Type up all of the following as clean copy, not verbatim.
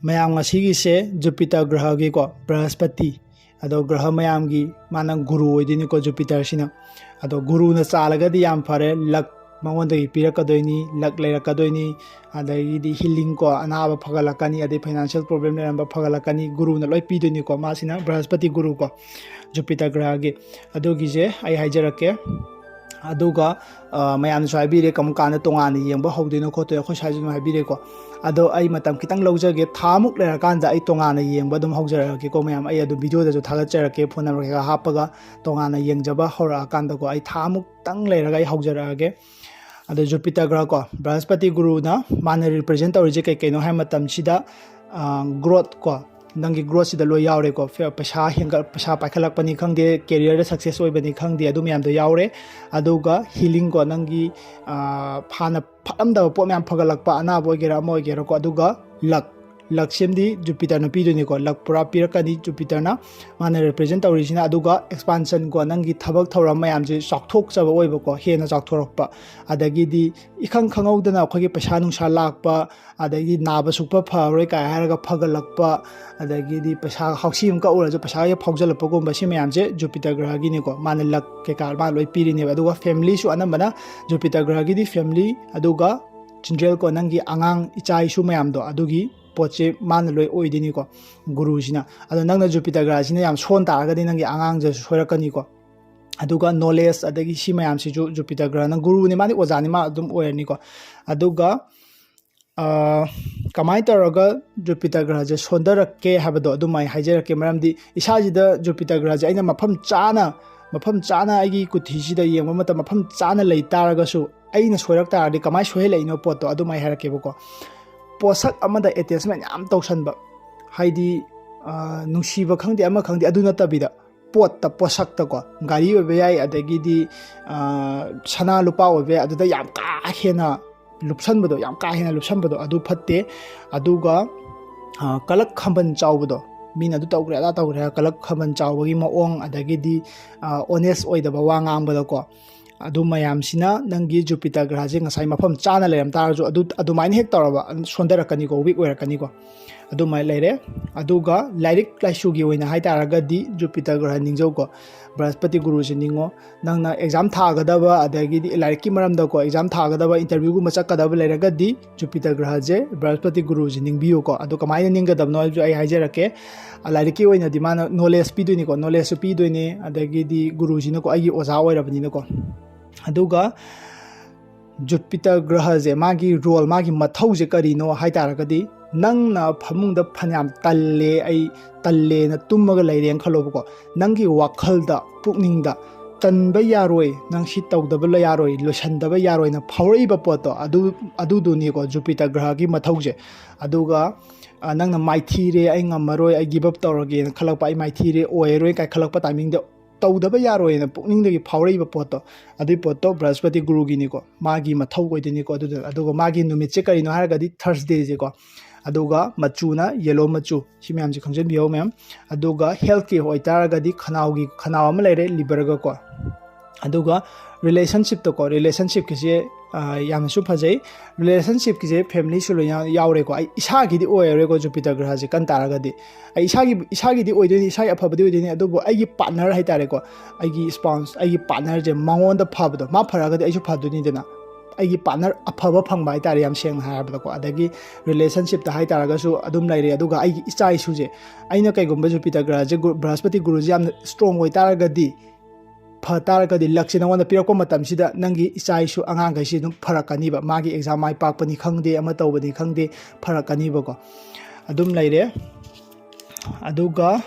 mayam ngasi Jupiter graha gi ko Brahaspati ado graha mayam gi mana guru oidini ko Jupiter sina ado guru na chalaga di yam fare lak mangonda gi pirakadoini lak leirakadoini adagi di healing ko anaba phagalakani ade financial problem leramba phagalakani guru na loi pidoni ko masina Brahaspati guru ko Jupiter graha gi adogi je ai haijarake aduga mayam so habire kam kana tongani yengba hogdino khoto khoi sajun habire ko ado ai matam kitang lojage thamuk lera kanda ai tongana yengba dum hogjarake ko mayam ai adu video da jo thagajarake phone number ga hapaga tongana yengjaba hora kanda ko ai thamuk tang lera ga ai hogjarake ado Jupiter graha ko Brahaspati guru na mana represent orije kai kai no hai matam sida growth ko nangi growth sida lo yaure ko paisa henga paisa paikhalak pani khangde career da success oi bani khangde adu myam do yaure aduga healing ko nangi phana phalam da po myam phagalak pa ana boy gera moy gera ko aduga luck semdi Jupiter na pidoni ko luck pura pirakani Jupiter na mana represent origina aduga expansion ko nangi thabak thoram mayam je chakthok chaba oiba ko hena chakthorokpa adagi di ikhang khangawdana khogi paisa nungsa lakpa adagi naba sukpa pharoi kai haraga phagalakpa adagi di paisa hausi umka ura jo paisa ya phaujalapa ko basi mayam je Jupiter graha gi ni ko mana luck ke karma loi pirini aduga family su anambana Jupiter graha gi di family aduga chindrel ko nangi angang ichai su mayam do adugi poche man loi oidini ko guru sina ado nangna Jupiter graha sina yam son taragadi nangi angang je soirakani ko aduga knowledge adagi si mayam si Jupiter graha na guru ni mani ojani ma adum oerni ko aduga kamai taraga Jupiter graha je sondarakke habado adumai haijarake maramdi isajida Jupiter graha je aina mafam chana aigi kuthisi da yengma mata mafam chana lei taraga su aina soirak taradi kamai sohelai no poto adumai harake boko posak amada attachment yam tawsanba haidi nungsiba khangdi ama khangdi aduna tabida pot ta posak ta ko gari obe yai adagi di sana lupa obe aduda yam ka hena lupsanbado yam ka hena lupsanbado adu phatte aduga kalak khamban chawbado mina du tawgre ada tawgre kalak khamban chawbagi maong adagi di honest oidaba wangangbada ko adu mayam sina nangi Jupiter graha je ngasai mafam chana leram tarju adu main hek taraba sondarakani ko week oirakani ko adu mai leire aduga lairik laisu gi oina hai taraga di Jupiter graha ningjo ko Brahaspati guru je ningo nangna exam thagadaba adagi di lairiki maram da ko exam thagadaba interview gu machakadaba leiraga di Jupiter graha je Brahaspati guru je ningbiyo ko adu kamai ninggadab no ai haijarake lairiki oina di mana knowledge piduni ko knowledge piduni adagi di guru jina ko ai oza oirabani ko aduga Jupiter graha je magi role magi mathau je karino haitaragadi nangna phamungda phanyam talle na tummaga leireng khalob ko nangi wakhalda pukningda tanba yaroi nang si tawdaba la yaroi losandaba yaroi na phawreiba poto adu duni ko Jupiter graha gi mathau je aduga nangna maithire ai ngamaroi ai give up tawrage khalakpa ai maithire oeroi kai khalakpa timing de tawdaba yaroi na pukningdagi phawreiba poto adu poto Brahaspati guru gi ni ko magi mathau oidini ko aduga magi numit che karino haragadi Thursday je ko aduga machuna yellow machu si myam ji khangjen biyo myam aduga health ki hoitaragadi khanau ama leire liver ga ko aduga relationship to ko relationship ki je yam su phajai relationship ki je family su lo yaure ko ai isa gi di oire ko Jupiter graha je kan taragadi ai isa gi di oidoni isa afabadi oidoni adugo ai gi partner hai tare ko ai gi spouse ai gi partner je mangon da phabado ma pharagadi ai su phaduni dena ai partner afaba phangba hai tare yam seng harabda ko adagi relationship ta hai taraga su adum laire aduga ai ichai su je aina kai gumba Jupiter graha je Brahaspati guru je yam strong oi taragadi phataragadi laksina wanda pirako matam sida nangi ichai su angang gai si dum pharakani ba magi exam mai pakpani khangde ama tawbani khangde pharakani ba ko adum laire aduga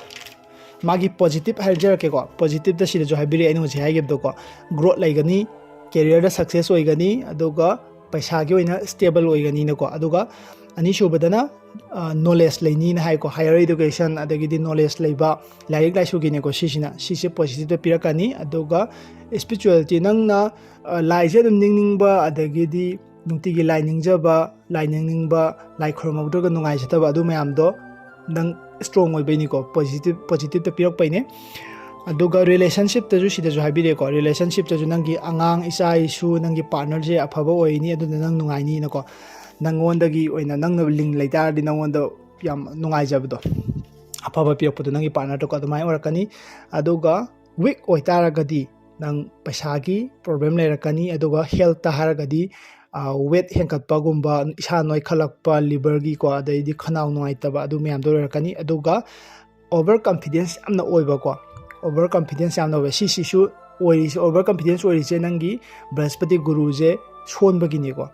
magi positive hajar ke ko positive da sida jo habiri ainu je haigeb do ko growth laigani career da success oigani aduga paisa gi oina stable oigani na ko aduga ani shubadana knowledge laini na hai ko higher education adagi di knowledge laiba lairik laisu gi ne ko sisina sise positive da pirakani aduga spirituality nangna laije dum ningba adagi di nungti gi lainingba lai khormawdo ga nungai jataba adu mayam do nang strong oibaini ko positive da pirak paine aduga relationship ta ju sida ju habire ko relationship ta ju nangi angang isa isu nangi partner je afaba oini adu nang nungai ni na ko nangon dagi oina nang link laita di nangon da ꯌꯥꯝ ꯅꯨꯡꯉꯥꯏꯖꯕꯗꯣ ꯑꯐꯕ ꯄꯤꯔꯛꯄꯗꯣ ꯅꯪꯒꯤ ꯄꯥꯔꯠꯅꯔꯗꯣ ꯑꯗꯨꯃꯥꯏꯅ ꯑꯣꯏꯔꯛꯀꯅꯤ ꯑꯗꯨꯒ week ꯑꯣꯏꯇꯥꯔꯒꯗꯤ ꯅꯪ ꯄꯩꯁꯥꯒꯤ problem ꯂꯩꯔꯛꯀꯅꯤ ꯑꯗꯨꯒ ꯍꯦꯜꯠꯇ ꯍꯥꯏꯔꯒꯗꯤ ꯋꯦꯠ ꯍꯦꯟꯀꯠꯄꯒꯨꯝꯕ ꯏꯁꯥ ꯅꯣꯏꯈꯠꯂꯛꯄ ꯂꯤꯚꯔꯒꯤꯀꯣ ꯑꯗꯩꯗꯤ ꯈꯅꯥꯎ ꯅꯨꯡꯉꯥꯏꯇꯕ ꯑꯗꯨ ꯃꯌꯥꯝꯗꯣ ꯂꯩꯔꯛꯀꯅꯤ ꯑꯗꯨꯒ ꯑꯣꯚꯔ ꯀꯟꯐꯤꯗꯦꯟꯁ ꯌꯥꯝꯅ ꯑꯣꯏꯕꯀꯣ ꯑꯣꯚꯔ ꯀꯟꯐꯤꯗꯦꯟꯁ ꯌꯥꯝꯅ ꯑꯣꯏꯕ ꯁꯤꯁꯤꯁꯨ ꯑꯣꯏꯔꯤꯁꯦ ꯑꯣꯚꯔ ꯀꯟꯐꯤꯗꯦꯟꯁ ꯑꯣꯏꯔꯤꯁꯦ ꯅꯪꯒꯤ ꯕ꯭ꯔꯍꯁꯄꯇꯤ ꯒꯨꯔꯨꯁꯦ ꯁꯣꯟꯕꯒꯤꯅꯤꯀꯣ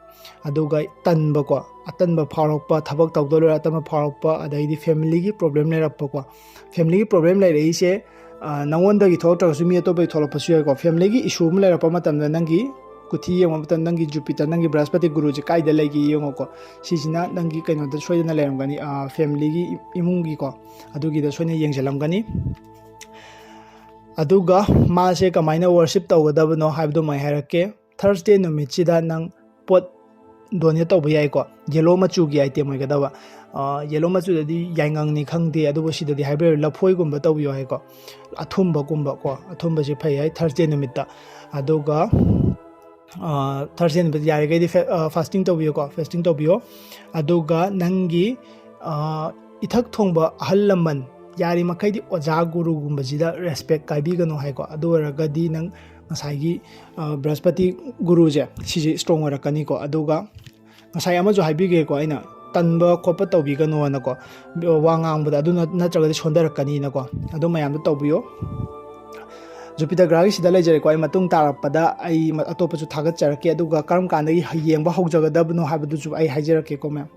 ꯑꯗꯨꯒ ꯇꯟꯕꯀꯣ ꯑꯇꯟꯕ ꯐꯥꯎꯔꯛꯄ ꯊꯕꯛ ꯇꯧꯗꯣꯏꯔ ꯑꯇꯟꯕ ꯐꯥꯎꯔꯛꯄ ꯑꯗꯩꯗꯤ ꯐꯦꯃꯤꯂꯤꯒꯤ ꯄ꯭ꯔꯣꯕ꯭ꯂꯦꯝ ꯂꯩꯔꯛꯄꯀꯣ ꯐꯦꯃꯤꯂꯤꯒꯤ ꯄ꯭ꯔꯣꯕ꯭ꯂꯦꯝ ꯂꯩꯔꯛꯏꯁꯦ ꯅꯪꯉꯣꯟꯗꯒꯤ ꯊꯣꯛꯂꯛꯇ꯭ꯔꯒꯁꯨ ꯃꯤ ꯑꯇꯣꯞꯄꯒꯤ ꯊꯣꯛꯂꯛꯄꯁꯨ ꯌꯥꯏꯀꯣ ꯐꯦꯃꯤꯂꯤꯒꯤ ꯏꯁꯨ ꯑꯃ ꯂꯩꯔꯛꯄ ꯃꯇꯝꯗ ꯅꯪꯒꯤ ꯀꯨꯊꯤ ꯌꯦꯡꯕ ꯃꯇꯝꯗ ꯅꯪꯒꯤ ꯖꯨꯄꯤꯇꯔ ꯅꯪꯒꯤ ꯕ꯭ꯔꯍꯁꯄꯇꯤ ꯒꯨꯔꯨꯁꯦ ꯀꯥꯏꯗ ꯂꯩꯒꯦ ꯌꯦꯡꯉꯣꯀꯣ ꯁꯤꯁꯤꯅ ꯅꯪꯒꯤ ꯀꯩꯅꯣꯗ ꯁꯣꯏꯗꯅ ꯂꯩꯔꯝꯒꯅꯤ ꯐꯦꯃꯤꯂꯤꯒꯤ ꯏꯃꯨꯡꯒꯤꯀꯣ ꯑꯗꯨꯒꯤꯗ ꯁꯣꯏꯅ ꯌꯦꯡꯁꯤꯜꯂꯝꯒꯅꯤ ꯑꯗꯨꯒ ꯃꯥꯁꯦ ꯀꯃꯥꯏꯅ ꯋꯔship ꯇꯧꯒꯗꯕꯅꯣ ꯍꯥꯏꯕꯗꯨꯃꯥꯏ ꯍꯥꯏꯔꯛꯀꯦ ꯊꯔꯁꯗꯦ ꯅꯨꯃꯤꯠꯁꯤꯗ ꯅꯪ ꯄꯣꯠ ꯗꯣꯅꯦꯠ ꯇꯧꯕ ꯌꯥꯏꯀꯣ ꯌꯦꯂꯣ ꯃꯆꯨꯒꯤ ꯑꯥꯏꯇꯦꯝ ꯑꯣꯏꯒꯗꯕ ꯌꯦꯂꯣ ꯃꯆꯨꯗꯗꯤ ꯌꯥꯏꯉꯪꯅꯤ ꯈꯪꯗꯦ ꯑꯗꯨꯕꯨ ꯁꯤꯗꯗꯤ ꯍꯥꯏꯕꯤꯔ ꯂꯐꯣꯏꯒꯨꯝꯕ ꯇꯧꯕꯤꯌꯣ ꯍꯥꯏꯀꯣ ꯑꯊꯨꯝꯕꯒꯨꯝꯕ ꯀꯣ ꯑꯊꯨꯝꯕꯁꯤ ꯐꯩ ꯍꯥꯏ ꯊꯔꯁꯗꯦ ꯅꯨꯃꯤꯠꯇ ꯑꯗꯨꯒ ꯊꯔꯁꯗꯦ ꯅꯨꯃꯤꯠ ꯌꯥꯔꯤꯈꯩꯗꯤ ꯐꯥꯁꯇꯤꯡ ꯇꯧꯕꯤꯌꯣꯀꯣ ꯐꯥꯁꯇꯤꯡ ꯇꯧꯕꯤꯌꯣ ꯑꯗꯨꯒ ꯅꯪꯒꯤ ꯏꯊꯛ ꯊꯣꯡꯕ ꯑꯍꯜ ꯂꯃꯟ ꯌꯥꯔꯤꯃꯈꯩꯗꯤ ꯑꯣꯖꯥ ꯒꯨꯔꯨꯒꯨꯝꯕꯁꯤꯗ ꯔꯦꯁꯄꯦꯛ ꯀꯥꯏꯕꯤꯒꯅꯨ ꯍꯥꯏꯀꯣ ꯑꯗꯨ ꯑꯣꯏꯔꯒꯗꯤ ꯅꯪ ꯉꯁꯥꯏꯒꯤ ꯕ꯭ꯔꯍꯁꯄꯇꯤ ꯒꯨꯔꯨꯁꯦ ꯁꯤꯁꯦ ꯏꯁꯇ꯭ꯔꯣꯡ ꯑꯣꯏꯔꯛꯀꯅꯤꯀꯣ ꯑꯗꯨꯒ ꯉꯁꯥꯏ ꯑꯃꯁꯨ ꯍꯥꯏꯕꯤꯒꯦꯀꯣ ꯑꯩꯅ ꯇꯟꯕ ꯈꯣꯠꯄ ꯇꯧꯕꯤꯒꯅꯣꯅꯀꯣ ꯋꯥ ꯉꯥꯡꯕꯗ ꯑꯗꯨ ꯅꯠꯇ꯭ꯔꯒꯗꯤ ꯁꯣꯟꯊꯔꯛꯀꯅꯤꯅꯀꯣ ꯑꯗꯨ ꯃꯌꯥꯝꯗꯣ ꯇꯧꯕꯤꯌꯣ ꯖꯨꯄꯤꯇꯔ ꯒ꯭ꯔꯍꯒꯤ ꯁꯤꯗ ꯂꯩꯖꯔꯦꯀꯣ ꯑꯩ ꯃꯇꯨꯡ ꯇꯥꯔꯛꯄꯗ ꯑꯩ ꯑꯇꯣꯞꯄꯁꯨ ꯊꯥꯒꯠꯆꯔꯛꯀꯦ ꯑꯗꯨꯒ ꯀꯔꯝ ꯀꯥꯟꯗꯒꯤ ꯌꯦꯡꯕ ꯍꯧꯖꯒꯗꯕꯅꯣ ꯍꯥꯏꯕꯗꯨꯁꯨ ꯑꯩ ꯍꯥꯏꯖꯔꯛꯀꯦꯀꯣ ꯃꯦꯝ